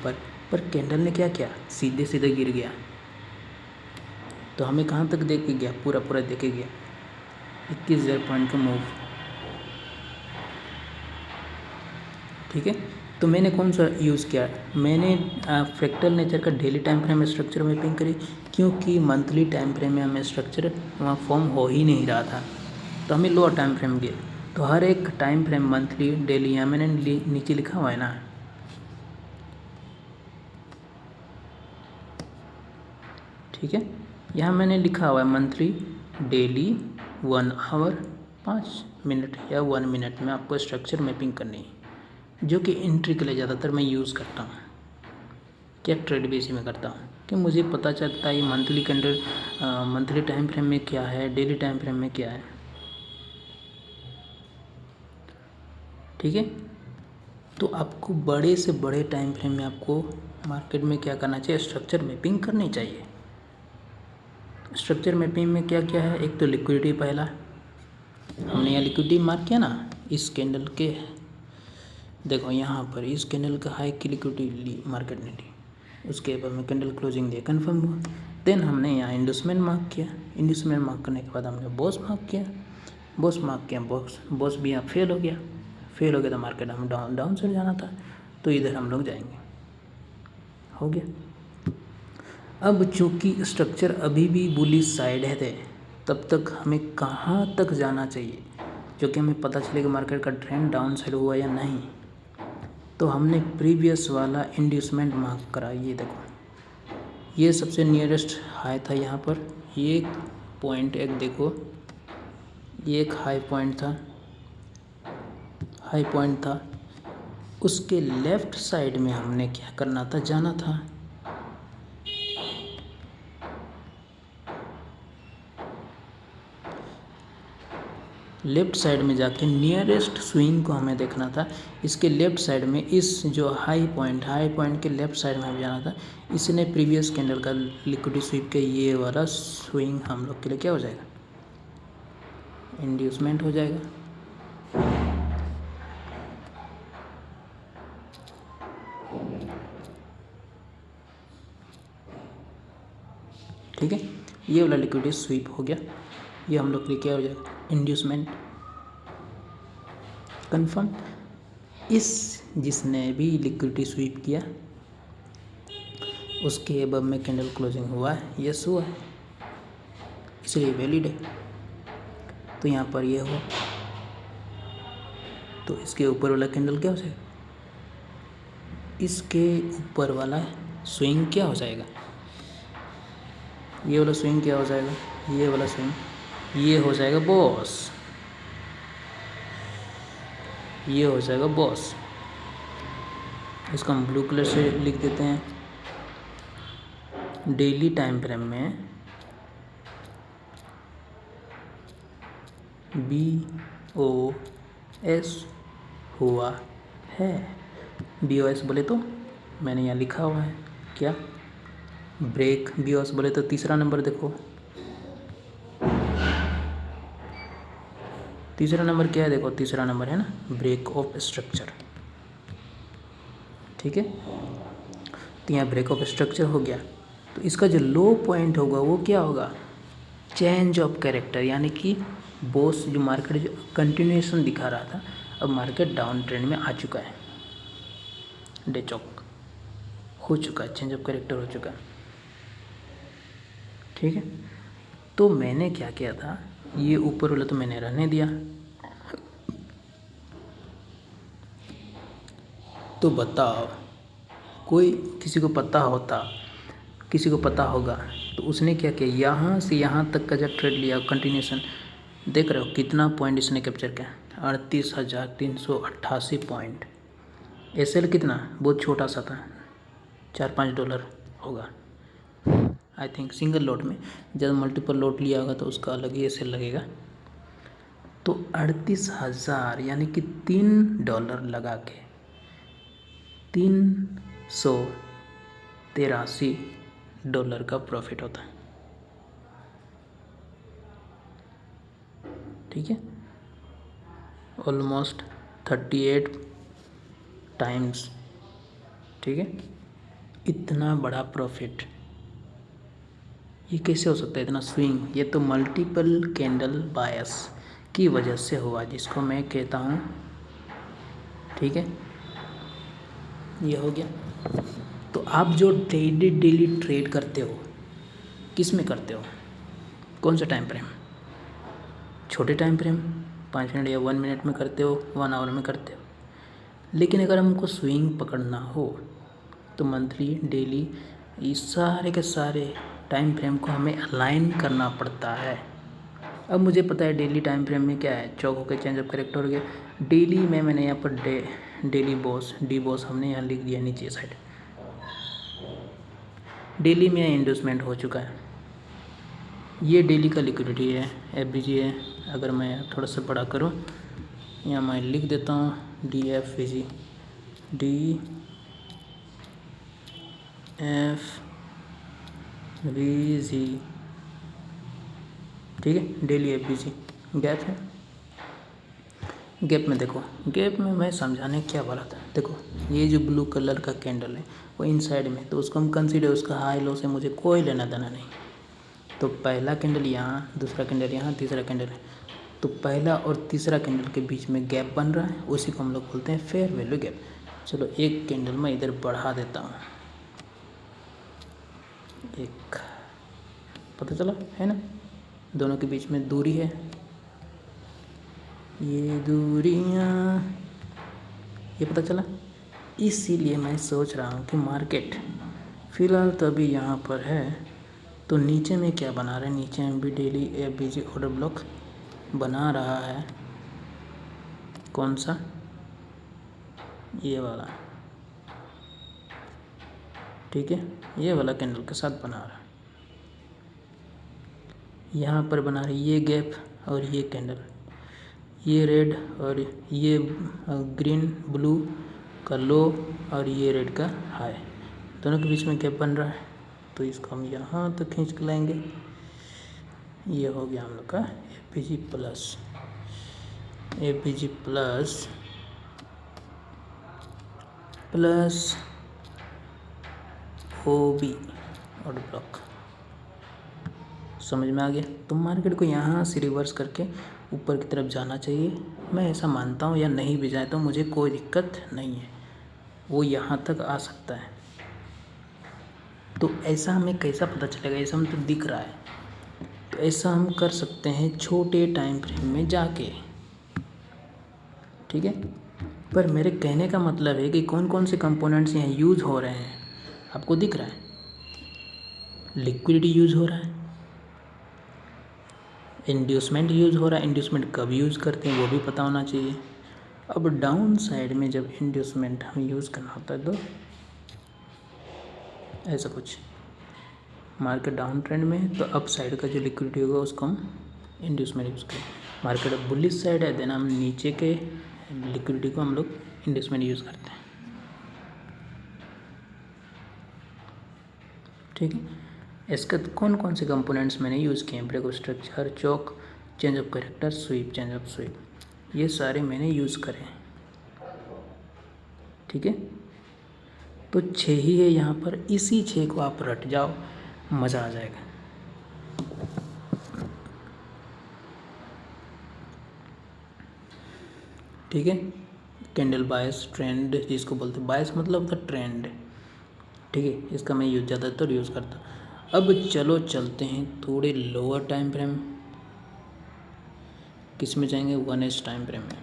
पर कैंडल ने क्या किया, सीधे सीधे गिर गया। तो हमें कहाँ तक दे के गया, पूरा दे के गया 21,000 पॉइंट का मूव, ठीक है। तो मैंने कौन सा यूज़ किया, मैंने फ्रैक्टल नेचर का daily time frame structure mapping करी, क्योंकि मंथली टाइम फ्रेम में हमें स्ट्रक्चर वहाँ फॉर्म हो ही नहीं रहा था। तो हमें लोअर टाइम फ्रेम गए, तो हर एक टाइम फ्रेम, मंथली, डेली, यहाँ मैंने नीचे लिखा हुआ है ना, ठीक है, यहाँ मैंने लिखा हुआ है मंथली, डेली, 1 आवर, 5 मिनट या 1 मिनट में आपको स्ट्रक्चर मैपिंग करनी है, जो कि एंट्री के लिए ज़्यादातर मैं यूज़ करता हूँ। क्या ट्रेड बेसिस में करता हूँ कि मुझे पता चलता है monthly candle, monthly time frame में क्या है, डेली टाइम फ्रेम में क्या है, ठीक है। तो आपको बड़े से बड़े टाइम फ्रेम में आपको मार्केट में क्या करना चाहिए, स्ट्रक्चर मैपिंग करनी चाहिए। स्ट्रक्चर मैपिंग में क्या क्या है, एक तो लिक्विडिटी, पहला हमने यहाँ लिक्विडिटी मार्क किया ना, इस कैंडल के, देखो यहाँ पर इस कैंडल का हाई की लिक्विडिटी ली मार्केट ने ली, उसके बाद में कैंडल क्लोजिंग दिया, कन्फर्म हुआ। देन हमने यहाँ इंडस्टमेंट मार्क किया, इंडस्टमेंट मार्क करने के बाद हमने बॉस मार्क किया, बॉस भी यहाँ फेल हो गया तो मार्केट हम डाउन साइड जाना था, तो इधर हम लोग जाएंगे, हो गया। अब चूँकि स्ट्रक्चर अभी भी बुलिश साइड है, तब तक हमें कहाँ तक जाना चाहिए, जो कि हमें पता चले कि मार्केट का ट्रेंड डाउन साइड हुआ या नहीं। तो हमने प्रीवियस वाला इंड्यूसमेंट मार्क करा, ये देखो, ये सबसे नियरेस्ट हाई था यहाँ पर, ये एक पॉइंट, एक देखो, ये एक हाई पॉइंट था, उसके लेफ़्ट साइड में हमने क्या करना था, जाना था। लेफ़्ट साइड में जाके नियरेस्ट स्विंग को हमें देखना था। इसके लेफ़्ट साइड में, इस जो हाई पॉइंट के लेफ़्ट साइड में हमें जाना था। इसने प्रीवियस कैंडल का लिक्विडिटी स्वीप के ये वाला स्विंग हम लोग के लिए क्या हो जाएगा, इंड्यूसमेंट हो जाएगा। ठीक है, ये वाला लिक्विडिटी स्वीप हो गया, ये हम लोग के लिए क्या हो जाएगा, इंड्यूसमेंट, कन्फर्म। इस जिसने भी लिक्विडिटी स्वीप किया उसके अबव में कैंडल क्लोजिंग हुआ है, यस हुआ है, इसलिए वैलिड है। तो यहाँ पर ये हुआ, तो इसके ऊपर वाला कैंडल क्या हो जाएगा, इसके ऊपर वाला स्विंग क्या हो जाएगा, ये वाला स्विंग क्या हो जाएगा, ये वाला स्विंग, ये हो जाएगा बॉस, ये हो जाएगा बॉस। इसको हम ब्लू कलर से लिख देते हैं। डेली टाइम फ्रेम में BOS हुआ है, BOS बोले तो मैंने यहाँ लिखा हुआ है क्या, ब्रेक बियोस बोले तो तीसरा नंबर देखो, तीसरा नंबर क्या है, देखो तीसरा नंबर है ना ब्रेक ऑफ स्ट्रक्चर। ठीक है, तो यहाँ ब्रेक ऑफ स्ट्रक्चर हो गया। तो इसका जो लो पॉइंट होगा वो क्या होगा, चेंज ऑफ कैरेक्टर, यानी कि बोस जो मार्केट जो कंटिन्यूएशन दिखा रहा था, अब मार्केट डाउन ट्रेंड में आ चुका है, डे चौक हो चुका है, चेंज ऑफ कैरेक्टर हो चुका है। ठीक है, तो मैंने क्या किया था, ये ऊपर वाला तो मैंने रहने दिया। तो बताओ, कोई किसी को पता होता, किसी को पता होगा तो उसने क्या किया, यहाँ से यहाँ तक का जब ट्रेड लिया कंटिन्यूशन, देख रहे हो कितना पॉइंट इसने कैप्चर किया, 38,388 पॉइंट। एसएल कितना, बहुत छोटा सा था, $4-5 होगा आई थिंक सिंगल लोट में। जब मल्टीपल लोट लिया होगा तो उसका अलग ही एसएल लगेगा। तो 38,000 यानी कि $3 लगा के $383 का प्रॉफिट होता है। ठीक है, ऑलमोस्ट 38 टाइम्स। ठीक है, इतना बड़ा प्रॉफिट ये कैसे हो सकता है, इतना स्विंग? ये तो मल्टीपल कैंडल बायस की वजह से हुआ, जिसको मैं कहता हूँ। ठीक है, ये हो गया। तो आप जो डेली ट्रेड करते हो, किस में करते हो, कौन सा टाइम फ्रेम? छोटे टाइम फ्रेम 5 मिनट या 1 मिनट में करते हो, 1 आवर में करते हो। लेकिन अगर हमको स्विंग पकड़ना हो तो मंथली, डेली, इस सारे के सारे टाइम फ्रेम को हमें अलाइन करना पड़ता है। अब मुझे पता है डेली टाइम फ्रेम में क्या है, चौक होकर चेंज ऑफ कैरेक्टर हो गया। डेली में मैंने यहाँ पर डेली बॉस, डी बॉस हमने यहाँ लिख दिया नीचे साइड। डेली में इंडोसमेंट हो चुका है, ये डेली का लिक्विडिटी है, एफबीजी है। अगर मैं थोड़ा सा बड़ा करूँ, यहाँ मैं लिख देता हूँ DFVG, DFVG। ठीक है, डेली एफबीजी गैप है। गैप में देखो, गैप में मैं समझाने क्या वाला था, देखो ये जो ब्लू कलर का कैंडल है वो इनसाइड में, तो उसको हम कंसीडर, उसका हाई लो से मुझे कोई लेना देना नहीं। तो पहला कैंडल यहाँ, दूसरा कैंडल यहाँ, तीसरा कैंडल है, तो पहला और तीसरा कैंडल के बीच में गैप बन रहा है, उसी को हम लोग बोलते हैं फेयर वैल्यू गैप। चलो एक कैंडल मैं इधर बढ़ा देता हूँ, एक, पता चला है ना, दोनों के बीच में दूरी है, ये दूरियाँ, ये पता चला। इसीलिए मैं सोच रहा हूँ कि मार्केट फ़िलहाल तो अभी यहाँ पर है, तो नीचे में क्या बना रहा है, नीचे में भी डेली एफबीजी ऑर्डर ब्लॉक बना रहा है। कौन सा, ये वाला। ठीक है, ये वाला कैंडल के साथ बना रहा है, यहाँ पर बना रही ये गैप और ये कैंडल, ये रेड और ये ग्रीन ब्लू का लो और ये रेड का हाई, दोनों के बीच में गैप बन रहा है। तो इसको हम यहाँ तक खींच के लाएंगे, ये हो गया हम लोग का FBG plus, FBG plus plus ओबी ऑर्डर ब्लॉक। समझ में आ गया? तो मार्केट को यहाँ से रिवर्स करके ऊपर की तरफ जाना चाहिए, मैं ऐसा मानता हूँ, या नहीं भी जाए तो मुझे कोई दिक्कत नहीं है, वो यहाँ तक आ सकता है। तो ऐसा हमें कैसा पता चलेगा, ऐसा हम तो दिख रहा है, तो ऐसा हम कर सकते हैं छोटे टाइम फ्रेम में जाके। ठीक है, पर मेरे कहने का मतलब है कि कौन कौन से कंपोनेंट्स यहाँ यूज़ हो रहे हैं, आपको दिख रहा है? लिक्विडिटी यूज़ हो रहा है, इंड्यूसमेंट यूज़ हो रहा है। इंड्यूसमेंट कब यूज़ करते हैं वो भी पता होना चाहिए। अब डाउन साइड में जब इंड्यूसमेंट हमें यूज़ करना होता है तो ऐसा कुछ, मार्केट डाउन ट्रेंड में है तो अप साइड का जो लिक्विडिटी होगा उसको हम इंड्यूसमेंट यूज़ करें। मार्केट अब बुलिश साइड है, देन हम नीचे के लिक्विडिटी को हम लोग इंड्यूसमेंट यूज़ करते हैं। ठीक है। इसके कौन कौन से कंपोनेंट्स मैंने यूज़ किए हैं, ब्रेक ऑफ स्ट्रक्चर, चौक, change of character, sweep, change of sweep, ये सारे मैंने यूज़ करे हैं। ठीक है, तो 6 ही है यहाँ पर, इसी 6 को आप रट जाओ, मज़ा आ जाएगा। ठीक है, कैंडल बायस, ट्रेंड जिसको बोलते हैं, बायस मतलब द ट्रेंड। ठीक है, इसका मैं ज़्यादातर यूज़ करता हूँ। अब चलो चलते हैं थोड़े लोअर टाइम फ्रेम, किस में जाएंगे, 1H टाइम फ्रेम में।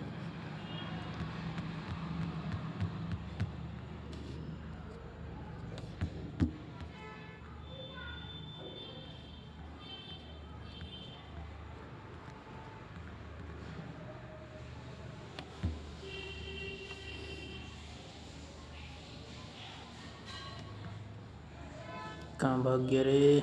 कहाँ भाग गया रे?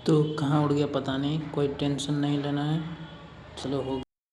तो कहाँ उड़ गया पता नहीं, कोई टेंशन नहीं लेना है। चलो हो